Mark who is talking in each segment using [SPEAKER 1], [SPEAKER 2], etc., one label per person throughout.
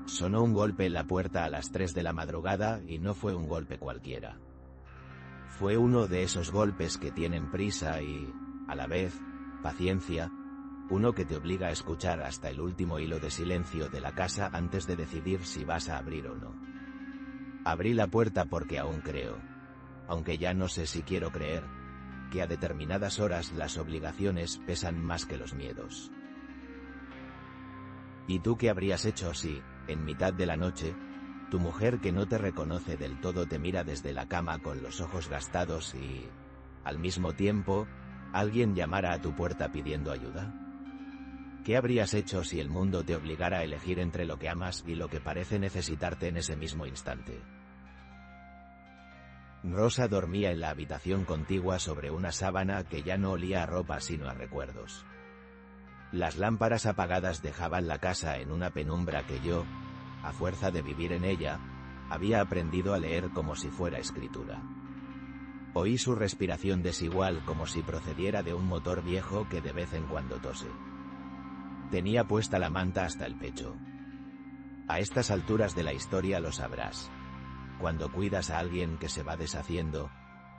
[SPEAKER 1] Sonó un golpe en la puerta a las 3 de la madrugada y no fue un golpe cualquiera. Fue uno de esos golpes que tienen prisa y, a la vez, paciencia, uno que te obliga a escuchar hasta el último hilo de silencio de la casa antes de decidir si vas a abrir o no. Abrí la puerta porque aún creo, aunque ya no sé si quiero creer, que a determinadas horas las obligaciones pesan más que los miedos. ¿Y tú qué habrías hecho si, en mitad de la noche, tu mujer que no te reconoce del todo te mira desde la cama con los ojos gastados y, al mismo tiempo, alguien llamara a tu puerta pidiendo ayuda? ¿Qué habrías hecho si el mundo te obligara a elegir entre lo que amas y lo que parece necesitarte en ese mismo instante? Rosa dormía en la habitación contigua sobre una sábana que ya no olía a ropa sino a recuerdos. Las lámparas apagadas dejaban la casa en una penumbra que yo, a fuerza de vivir en ella, había aprendido a leer como si fuera escritura. Oí su respiración desigual como si procediera de un motor viejo que de vez en cuando tose. Tenía puesta la manta hasta el pecho. A estas alturas de la historia lo sabrás. Cuando cuidas a alguien que se va deshaciendo,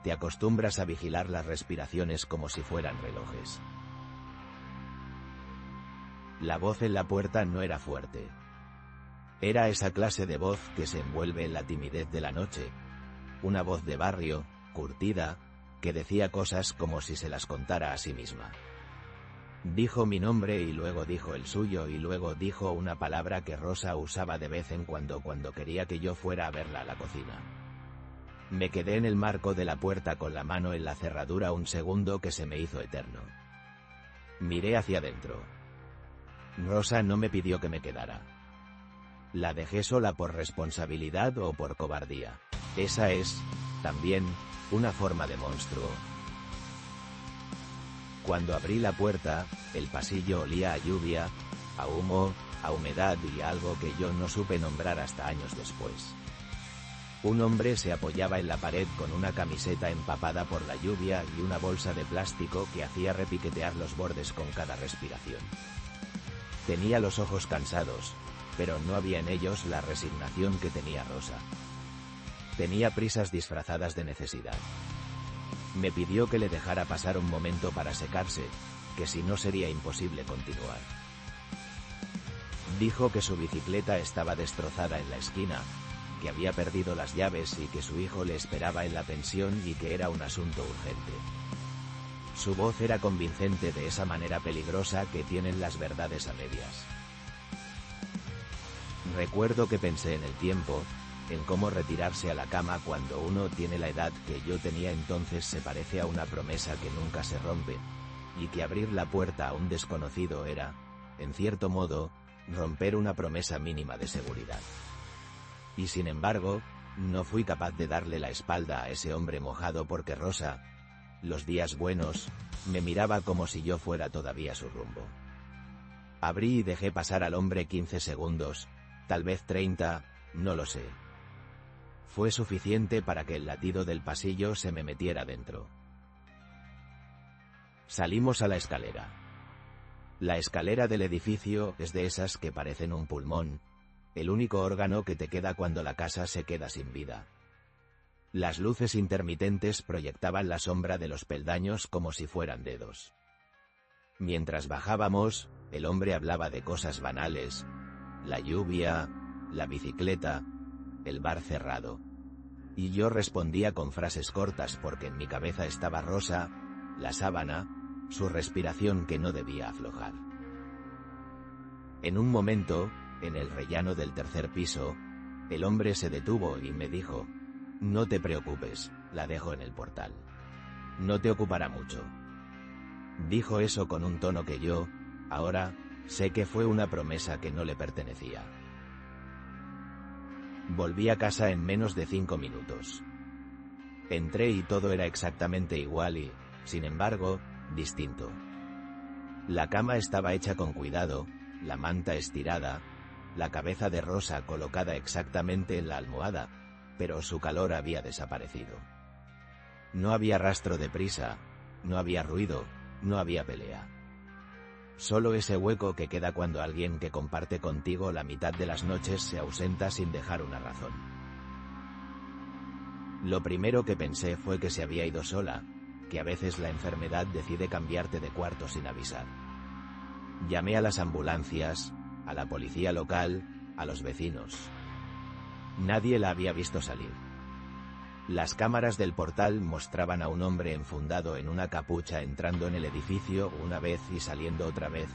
[SPEAKER 1] te acostumbras a vigilar las respiraciones como si fueran relojes. La voz en la puerta no era fuerte. Era esa clase de voz que se envuelve en la timidez de la noche. Una voz de barrio, curtida, que decía cosas como si se las contara a sí misma. Dijo mi nombre y luego dijo el suyo y luego dijo una palabra que Rosa usaba de vez en cuando quería que yo fuera a verla a la cocina. Me quedé en el marco de la puerta con la mano en la cerradura un segundo que se me hizo eterno. Miré hacia adentro. Rosa no me pidió que me quedara. La dejé sola por responsabilidad o por cobardía. Esa es, también, una forma de monstruo. Cuando abrí la puerta, el pasillo olía a lluvia, a humo, a humedad y a algo que yo no supe nombrar hasta años después. Un hombre se apoyaba en la pared con una camiseta empapada por la lluvia y una bolsa de plástico que hacía repiquetear los bordes con cada respiración. Tenía los ojos cansados, pero no había en ellos la resignación que tenía Rosa. Tenía prisas disfrazadas de necesidad. Me pidió que le dejara pasar un momento para secarse, que si no sería imposible continuar. Dijo que su bicicleta estaba destrozada en la esquina, que había perdido las llaves y que su hijo le esperaba en la pensión y que era un asunto urgente. Su voz era convincente de esa manera peligrosa que tienen las verdades a medias. Recuerdo que pensé en el tiempo, en cómo retirarse a la cama cuando uno tiene la edad que yo tenía entonces se parece a una promesa que nunca se rompe, y que abrir la puerta a un desconocido era, en cierto modo, romper una promesa mínima de seguridad. Y sin embargo, no fui capaz de darle la espalda a ese hombre mojado porque Rosa, los días buenos, me miraba como si yo fuera todavía su rumbo. Abrí y dejé pasar al hombre 15 segundos, tal vez 30, no lo sé. Fue suficiente para que el latido del pasillo se me metiera dentro. Salimos a la escalera. La escalera del edificio es de esas que parecen un pulmón, el único órgano que te queda cuando la casa se queda sin vida. Las luces intermitentes proyectaban la sombra de los peldaños como si fueran dedos. Mientras bajábamos, el hombre hablaba de cosas banales, la lluvia, la bicicleta, el bar cerrado. Y yo respondía con frases cortas porque en mi cabeza estaba Rosa, la sábana, su respiración que no debía aflojar. En un momento, en el rellano del tercer piso, el hombre se detuvo y me dijo: «No te preocupes, la dejo en el portal. No te ocupará mucho». Dijo eso con un tono que yo, ahora, sé que fue una promesa que no le pertenecía. Volví a casa en menos de 5 minutos. Entré y todo era exactamente igual y, sin embargo, distinto. La cama estaba hecha con cuidado, la manta estirada, la cabeza de Rosa colocada exactamente en la almohada, pero su calor había desaparecido. No había rastro de prisa, no había ruido, no había pelea. Solo ese hueco que queda cuando alguien que comparte contigo la mitad de las noches se ausenta sin dejar una razón. Lo primero que pensé fue que se había ido sola, que a veces la enfermedad decide cambiarte de cuarto sin avisar. Llamé a las ambulancias, a la policía local, a los vecinos. Nadie la había visto salir. Las cámaras del portal mostraban a un hombre enfundado en una capucha entrando en el edificio una vez y saliendo otra vez,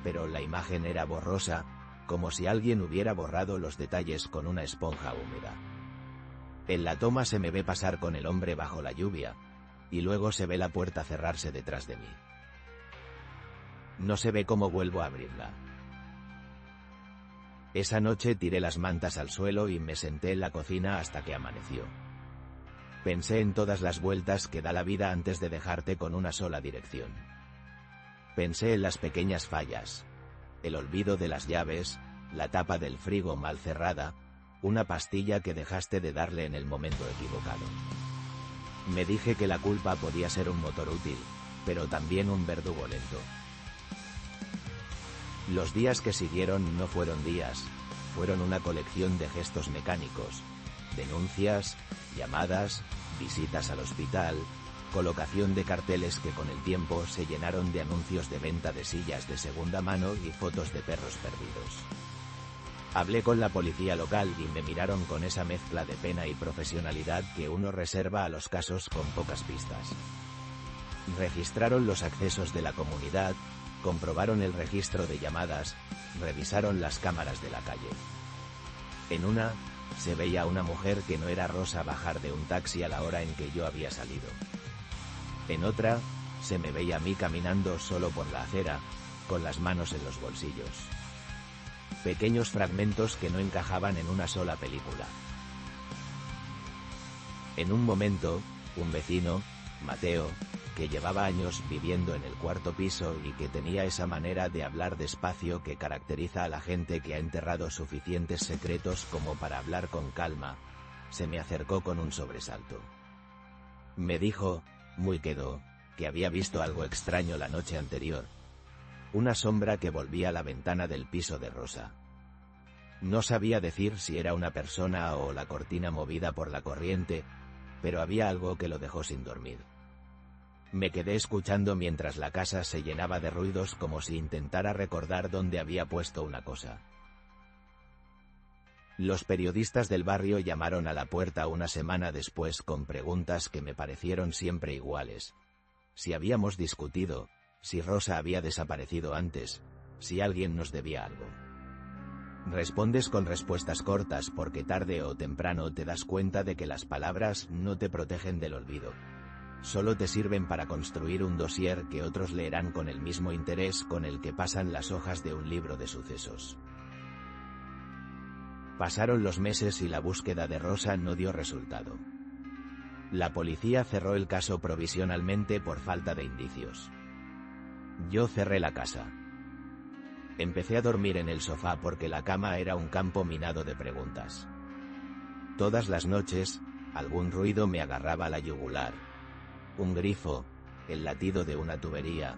[SPEAKER 1] pero la imagen era borrosa, como si alguien hubiera borrado los detalles con una esponja húmeda. En la toma se me ve pasar con el hombre bajo la lluvia, y luego se ve la puerta cerrarse detrás de mí. No se ve cómo vuelvo a abrirla. Esa noche tiré las mantas al suelo y me senté en la cocina hasta que amaneció. Pensé en todas las vueltas que da la vida antes de dejarte con una sola dirección. Pensé en las pequeñas fallas, el olvido de las llaves, la tapa del frigo mal cerrada, una pastilla que dejaste de darle en el momento equivocado. Me dije que la culpa podía ser un motor útil, pero también un verdugo lento. Los días que siguieron no fueron días, fueron una colección de gestos mecánicos, denuncias, llamadas, visitas al hospital, colocación de carteles que con el tiempo se llenaron de anuncios de venta de sillas de segunda mano y fotos de perros perdidos. Hablé con la policía local y me miraron con esa mezcla de pena y profesionalidad que uno reserva a los casos con pocas pistas. Registraron los accesos de la comunidad, comprobaron el registro de llamadas, revisaron las cámaras de la calle. En una, se veía a una mujer que no era Rosa bajar de un taxi a la hora en que yo había salido. En otra, se me veía a mí caminando solo por la acera, con las manos en los bolsillos. Pequeños fragmentos que no encajaban en una sola película. En un momento, un vecino, Mateo, que llevaba años viviendo en el cuarto piso y que tenía esa manera de hablar despacio que caracteriza a la gente que ha enterrado suficientes secretos como para hablar con calma, se me acercó con un sobresalto. Me dijo, muy quedo, que había visto algo extraño la noche anterior. Una sombra que volvía a la ventana del piso de Rosa. No sabía decir si era una persona o la cortina movida por la corriente, pero había algo que lo dejó sin dormir. Me quedé escuchando mientras la casa se llenaba de ruidos como si intentara recordar dónde había puesto una cosa. Los periodistas del barrio llamaron a la puerta una semana después con preguntas que me parecieron siempre iguales. Si habíamos discutido, si Rosa había desaparecido antes, si alguien nos debía algo. Respondes con respuestas cortas porque tarde o temprano te das cuenta de que las palabras no te protegen del olvido. Solo te sirven para construir un dossier que otros leerán con el mismo interés con el que pasan las hojas de un libro de sucesos. Pasaron los meses y la búsqueda de Rosa no dio resultado. La policía cerró el caso provisionalmente por falta de indicios. Yo cerré la casa. Empecé a dormir en el sofá porque la cama era un campo minado de preguntas. Todas las noches, algún ruido me agarraba a la yugular. Un grifo, el latido de una tubería,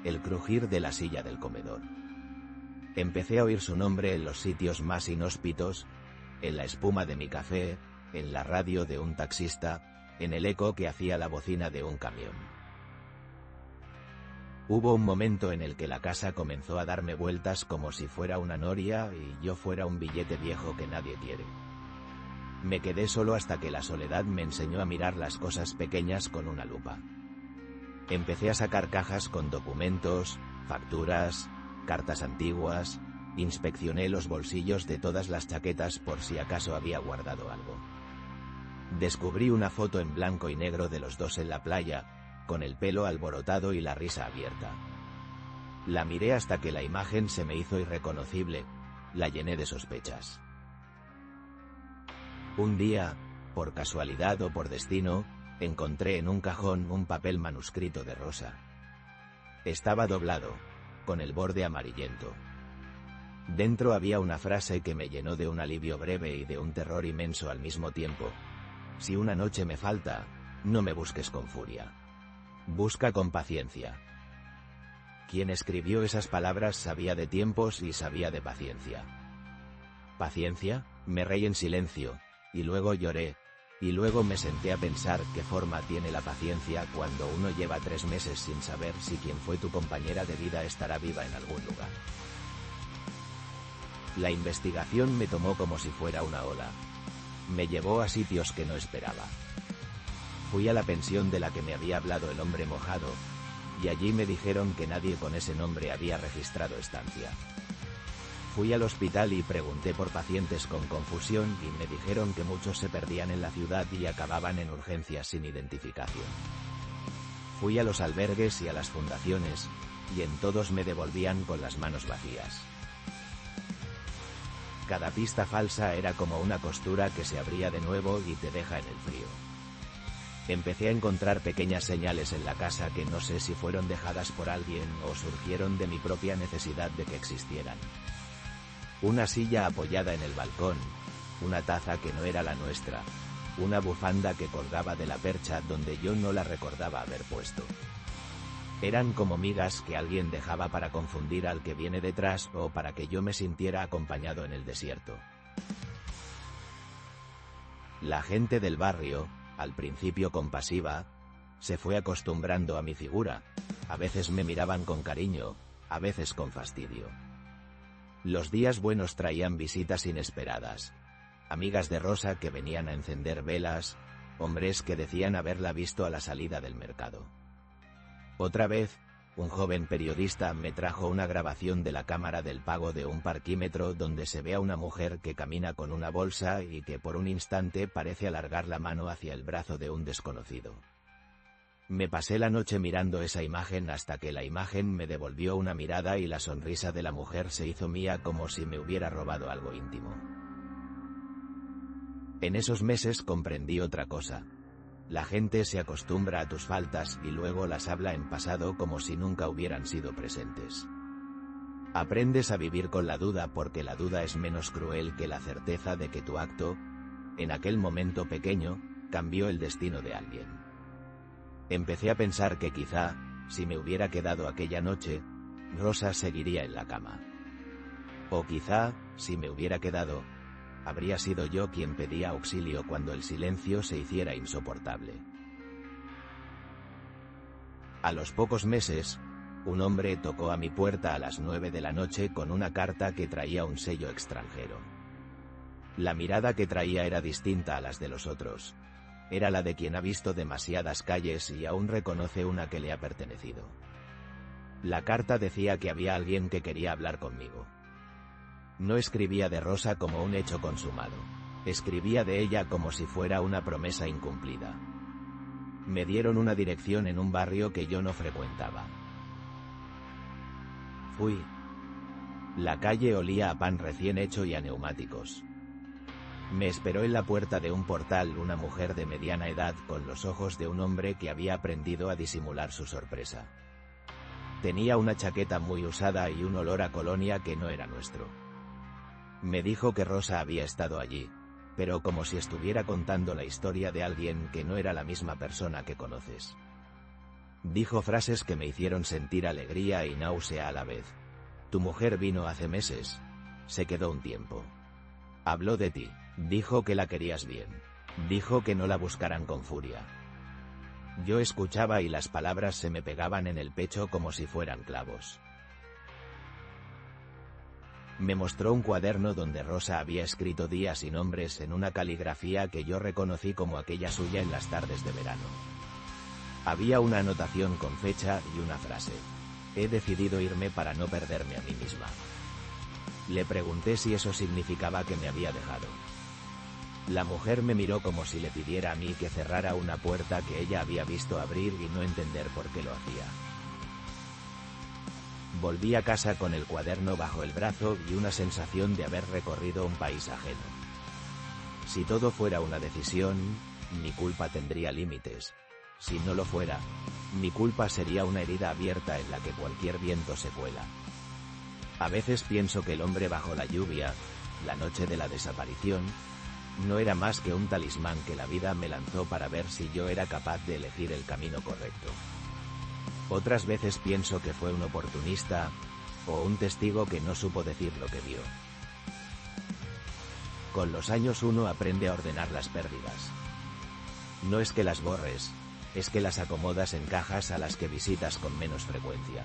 [SPEAKER 1] el crujir de la silla del comedor. Empecé a oír su nombre en los sitios más inhóspitos, en la espuma de mi café, en la radio de un taxista, en el eco que hacía la bocina de un camión. Hubo un momento en el que la casa comenzó a darme vueltas como si fuera una noria y yo fuera un billete viejo que nadie quiere. Me quedé solo hasta que la soledad me enseñó a mirar las cosas pequeñas con una lupa. Empecé a sacar cajas con documentos, facturas, cartas antiguas, inspeccioné los bolsillos de todas las chaquetas por si acaso había guardado algo. Descubrí una foto en blanco y negro de los dos en la playa, con el pelo alborotado y la risa abierta. La miré hasta que la imagen se me hizo irreconocible, la llené de sospechas. Un día, por casualidad o por destino, encontré en un cajón un papel manuscrito de Rosa. Estaba doblado, con el borde amarillento. Dentro había una frase que me llenó de un alivio breve y de un terror inmenso al mismo tiempo. Si una noche me falta, no me busques con furia. Busca con paciencia. Quien escribió esas palabras sabía de tiempos y sabía de paciencia. ¿Paciencia? Me reí en silencio, y luego lloré, y luego me senté a pensar qué forma tiene la paciencia cuando uno lleva 3 meses sin saber si quien fue tu compañera de vida estará viva en algún lugar. La investigación me tomó como si fuera una ola. Me llevó a sitios que no esperaba. Fui a la pensión de la que me había hablado el hombre mojado, y allí me dijeron que nadie con ese nombre había registrado estancia. Fui al hospital y pregunté por pacientes con confusión y me dijeron que muchos se perdían en la ciudad y acababan en urgencias sin identificación. Fui a los albergues y a las fundaciones, y en todos me devolvían con las manos vacías. Cada pista falsa era como una costura que se abría de nuevo y te deja en el frío. Empecé a encontrar pequeñas señales en la casa que no sé si fueron dejadas por alguien o surgieron de mi propia necesidad de que existieran. Una silla apoyada en el balcón, una taza que no era la nuestra, una bufanda que colgaba de la percha donde yo no la recordaba haber puesto. Eran como migas que alguien dejaba para confundir al que viene detrás o para que yo me sintiera acompañado en el desierto. La gente del barrio, al principio compasiva, se fue acostumbrando a mi figura. A veces me miraban con cariño, a veces con fastidio. Los días buenos traían visitas inesperadas. Amigas de Rosa que venían a encender velas, hombres que decían haberla visto a la salida del mercado. Otra vez, un joven periodista me trajo una grabación de la cámara del pago de un parquímetro donde se ve a una mujer que camina con una bolsa y que por un instante parece alargar la mano hacia el brazo de un desconocido. Me pasé la noche mirando esa imagen hasta que la imagen me devolvió una mirada y la sonrisa de la mujer se hizo mía como si me hubiera robado algo íntimo. En esos meses comprendí otra cosa. La gente se acostumbra a tus faltas y luego las habla en pasado como si nunca hubieran sido presentes. Aprendes a vivir con la duda porque la duda es menos cruel que la certeza de que tu acto, en aquel momento pequeño, cambió el destino de alguien. Empecé a pensar que quizá, si me hubiera quedado aquella noche, Rosa seguiría en la cama. O quizá, si me hubiera quedado, habría sido yo quien pedía auxilio cuando el silencio se hiciera insoportable. A los pocos meses, un hombre tocó a mi puerta a las 9 de la noche con una carta que traía un sello extranjero. La mirada que traía era distinta a las de los otros. Era la de quien ha visto demasiadas calles y aún reconoce una que le ha pertenecido. La carta decía que había alguien que quería hablar conmigo. No escribía de Rosa como un hecho consumado. Escribía de ella como si fuera una promesa incumplida. Me dieron una dirección en un barrio que yo no frecuentaba. Fui. La calle olía a pan recién hecho y a neumáticos. Me esperó en la puerta de un portal una mujer de mediana edad con los ojos de un hombre que había aprendido a disimular su sorpresa. Tenía una chaqueta muy usada y un olor a colonia que no era nuestro. Me dijo que Rosa había estado allí, pero como si estuviera contando la historia de alguien que no era la misma persona que conoces. Dijo frases que me hicieron sentir alegría y náusea a la vez. Tu mujer vino hace meses. Se quedó un tiempo. Habló de ti. Dijo que la querías bien. Dijo que no la buscaran con furia. Yo escuchaba y las palabras se me pegaban en el pecho como si fueran clavos. Me mostró un cuaderno donde Rosa había escrito días y nombres en una caligrafía que yo reconocí como aquella suya en las tardes de verano. Había una anotación con fecha y una frase. He decidido irme para no perderme a mí misma. Le pregunté si eso significaba que me había dejado. La mujer me miró como si le pidiera a mí que cerrara una puerta que ella había visto abrir y no entender por qué lo hacía. Volví a casa con el cuaderno bajo el brazo y una sensación de haber recorrido un país ajeno. Si todo fuera una decisión, mi culpa tendría límites. Si no lo fuera, mi culpa sería una herida abierta en la que cualquier viento se cuela. A veces pienso que el hombre bajo la lluvia, la noche de la desaparición, no era más que un talismán que la vida me lanzó para ver si yo era capaz de elegir el camino correcto. Otras veces pienso que fue un oportunista, o un testigo que no supo decir lo que vio. Con los años uno aprende a ordenar las pérdidas. No es que las borres, es que las acomodas en cajas a las que visitas con menos frecuencia.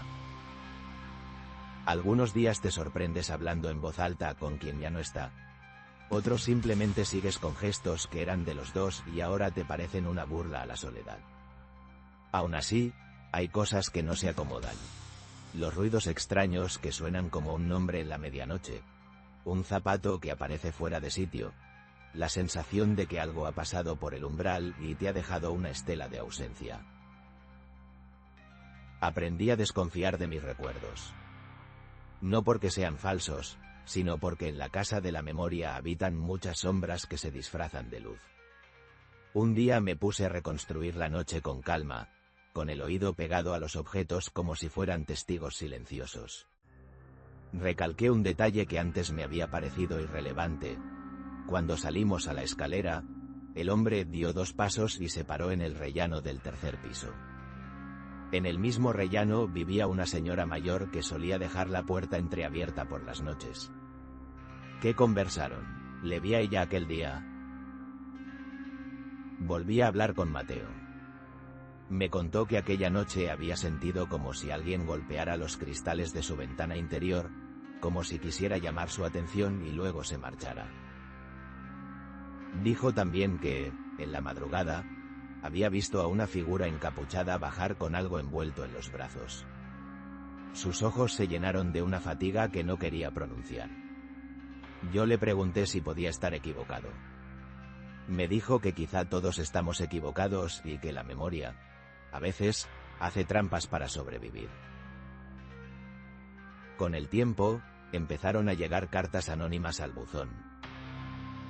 [SPEAKER 1] Algunos días te sorprendes hablando en voz alta con quien ya no está. Otros simplemente sigues con gestos que eran de los dos y ahora te parecen una burla a la soledad. Aún así, hay cosas que no se acomodan. Los ruidos extraños que suenan como un nombre en la medianoche. Un zapato que aparece fuera de sitio. La sensación de que algo ha pasado por el umbral y te ha dejado una estela de ausencia. Aprendí a desconfiar de mis recuerdos. No porque sean falsos, sino porque en la casa de la memoria habitan muchas sombras que se disfrazan de luz. Un día me puse a reconstruir la noche con calma, con el oído pegado a los objetos como si fueran testigos silenciosos. Recalqué un detalle que antes me había parecido irrelevante. Cuando salimos a la escalera, el hombre dio 2 pasos y se paró en el rellano del 3er piso. En el mismo rellano vivía una señora mayor que solía dejar la puerta entreabierta por las noches. ¿Qué conversaron? Le vi a ella aquel día. Volví a hablar con Mateo. Me contó que aquella noche había sentido como si alguien golpeara los cristales de su ventana interior, como si quisiera llamar su atención y luego se marchara. Dijo también que, en la madrugada, había visto a una figura encapuchada bajar con algo envuelto en los brazos. Sus ojos se llenaron de una fatiga que no quería pronunciar. Yo le pregunté si podía estar equivocado. Me dijo que quizá todos estamos equivocados y que la memoria, a veces, hace trampas para sobrevivir. Con el tiempo, empezaron a llegar cartas anónimas al buzón.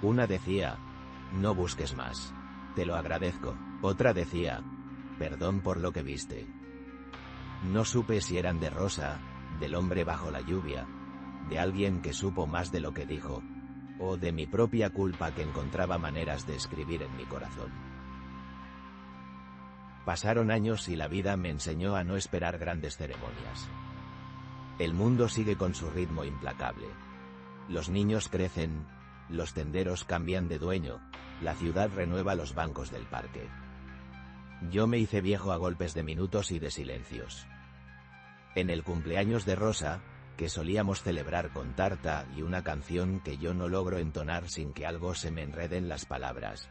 [SPEAKER 1] Una decía: no busques más. Te lo agradezco. Otra decía: perdón por lo que viste. No supe si eran de Rosa, del hombre bajo la lluvia, de alguien que supo más de lo que dijo, o de mi propia culpa que encontraba maneras de escribir en mi corazón. Pasaron años y la vida me enseñó a no esperar grandes ceremonias. El mundo sigue con su ritmo implacable. Los niños crecen, los tenderos cambian de dueño, la ciudad renueva los bancos del parque. Yo me hice viejo a golpes de minutos y de silencios. En el cumpleaños de Rosa, que solíamos celebrar con tarta y una canción que yo no logro entonar sin que algo se me enrede en las palabras,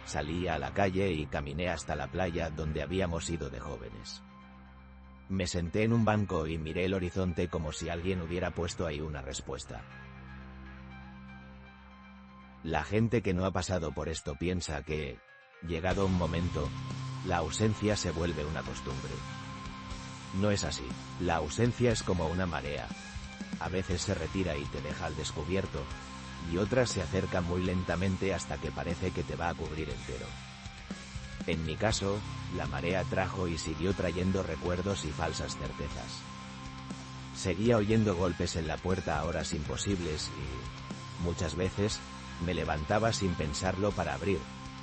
[SPEAKER 1] salí a la calle y caminé hasta la playa donde habíamos ido de jóvenes. Me senté en un banco y miré el horizonte como si alguien hubiera puesto ahí una respuesta. La gente que no ha pasado por esto piensa que, llegado un momento, la ausencia se vuelve una costumbre. No es así. La ausencia es como una marea. A veces se retira y te deja al descubierto, y otras se acerca muy lentamente hasta que parece que te va a cubrir entero. En mi caso, la marea trajo y siguió trayendo recuerdos y falsas certezas. Seguía oyendo golpes en la puerta a horas imposibles y, muchas veces, me levantaba sin pensarlo para abrir,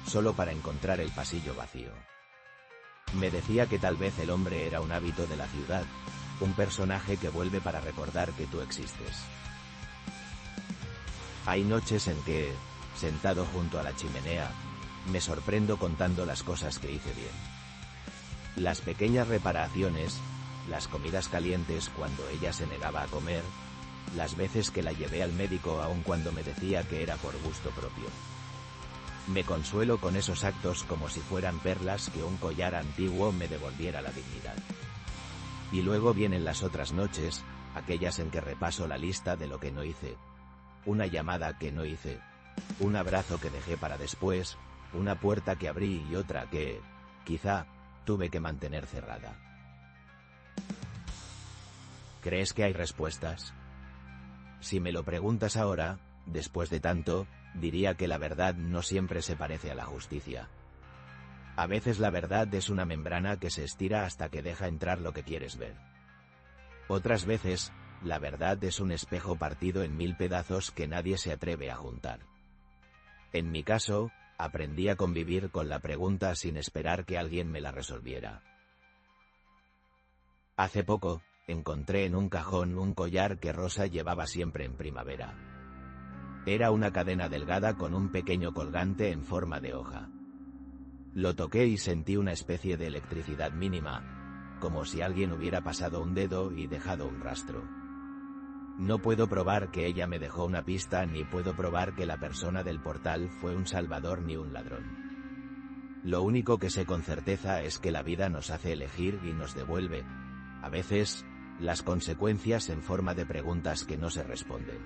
[SPEAKER 1] solo para encontrar el pasillo vacío. Me decía que tal vez el hombre era un hábito de la ciudad, un personaje que vuelve para recordar que tú existes. Hay noches en que, sentado junto a la chimenea, me sorprendo contando las cosas que hice bien. Las pequeñas reparaciones, las comidas calientes cuando ella se negaba a comer, las veces que la llevé al médico aun cuando me decía que era por gusto propio. Me consuelo con esos actos como si fueran perlas que un collar antiguo me devolviera la dignidad. Y luego vienen las otras noches, aquellas en que repaso la lista de lo que no hice. Una llamada que no hice, un abrazo que dejé para después, una puerta que abrí y otra que, quizá, tuve que mantener cerrada. ¿Crees que hay respuestas? Si me lo preguntas ahora, después de tanto, diría que la verdad no siempre se parece a la justicia. A veces la verdad es una membrana que se estira hasta que deja entrar lo que quieres ver. Otras veces, la verdad es un espejo partido en 1000 pedazos que nadie se atreve a juntar. En mi caso, aprendí a convivir con la pregunta sin esperar que alguien me la resolviera. Hace poco, encontré en un cajón un collar que Rosa llevaba siempre en primavera. Era una cadena delgada con un pequeño colgante en forma de hoja. Lo toqué y sentí una especie de electricidad mínima, como si alguien hubiera pasado un dedo y dejado un rastro. No puedo probar que ella me dejó una pista, ni puedo probar que la persona del portal fue un salvador ni un ladrón. Lo único que sé con certeza es que la vida nos hace elegir y nos devuelve, a veces, las consecuencias en forma de preguntas que no se responden.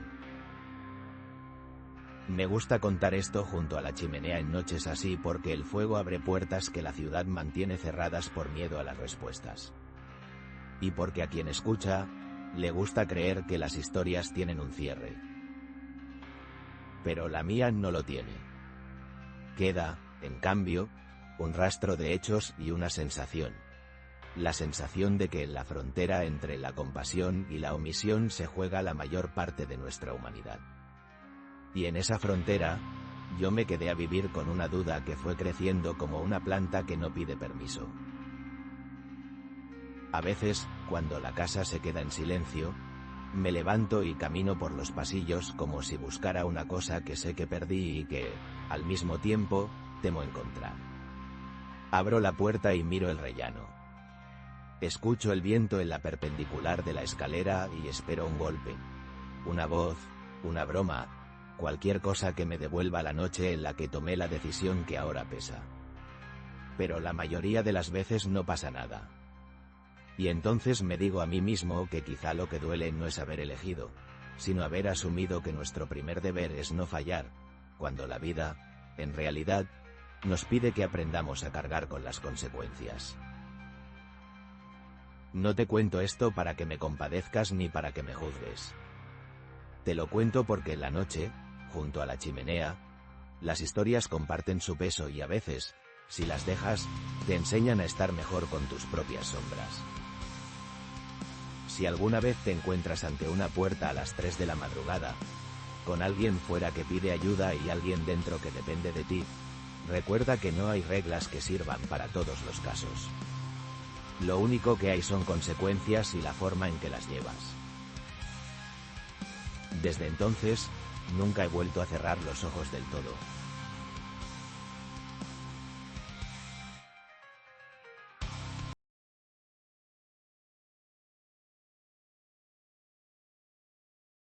[SPEAKER 1] Me gusta contar esto junto a la chimenea en noches así porque el fuego abre puertas que la ciudad mantiene cerradas por miedo a las respuestas. Y porque a quien escucha, le gusta creer que las historias tienen un cierre. Pero la mía no lo tiene. Queda, en cambio, un rastro de hechos y una sensación. La sensación de que en la frontera entre la compasión y la omisión se juega la mayor parte de nuestra humanidad. Y en esa frontera, yo me quedé a vivir con una duda que fue creciendo como una planta que no pide permiso. A veces, cuando la casa se queda en silencio, me levanto y camino por los pasillos como si buscara una cosa que sé que perdí y que, al mismo tiempo, temo encontrar. Abro la puerta y miro el rellano. Escucho el viento en la perpendicular de la escalera y espero un golpe, una voz, una broma, cualquier cosa que me devuelva la noche en la que tomé la decisión que ahora pesa. Pero la mayoría de las veces no pasa nada. Y entonces me digo a mí mismo que quizá lo que duele no es haber elegido, sino haber asumido que nuestro primer deber es no fallar, cuando la vida, en realidad, nos pide que aprendamos a cargar con las consecuencias. No te cuento esto para que me compadezcas ni para que me juzgues. Te lo cuento porque en la noche, junto a la chimenea, las historias comparten su peso y a veces, si las dejas, te enseñan a estar mejor con tus propias sombras. Si alguna vez te encuentras ante una puerta a las 3 de la madrugada, con alguien fuera que pide ayuda y alguien dentro que depende de ti, recuerda que no hay reglas que sirvan para todos los casos. Lo único que hay son consecuencias y la forma en que las llevas. Desde entonces, nunca he vuelto a cerrar los ojos del todo.